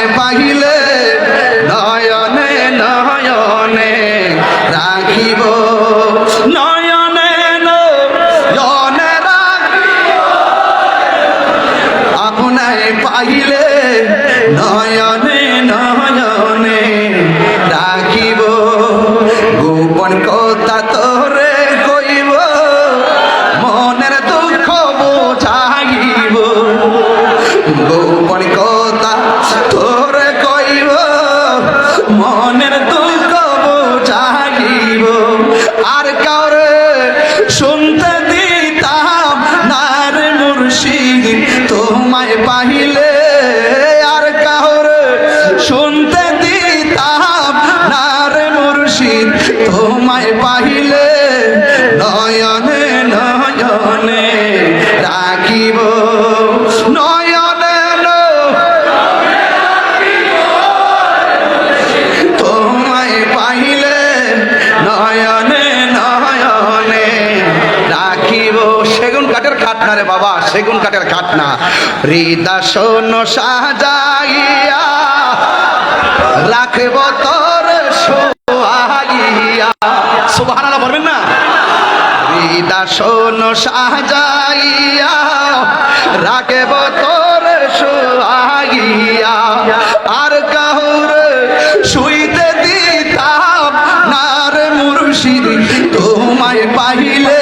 তোমায় পাইলে নয়নে নয়নে রাখিব, নয়নে নয়নে রাখিব, আপনায় পাইলে নয়নে নয়নে রাখিব, গোপন কথা তোরে কইব, মনের দুঃখ বোঝাইব, গোপন কথা তোরে কইব, মনের দুঃখ বোঝাইব, আর কাউরে শুনতে দিতাম না রে মুর্শিদ তোমায় পাইলে, আর কাউরে শুনতে দিতাম না রে মুর্শিদ তোমায় পাইলে নয়নে নয়নে রাখিব, নয়নে তোমায় পাইলে নয়নে নয়নে রাখিব। সেগুন কাঠের খাটনা রে বাবা, সেগুন কাঠের খাটনা, হৃদাসন সাজাইয়া রাখব তোর সোহাইয়া, সুবহানাল্লাহ বলবেন না? হৃদাসন সাজাইয়া রাখব তোর সোহাইয়া, আর কাহুর শুইতে দিতাম না রে মুর্শিদ তোমায় পাইলে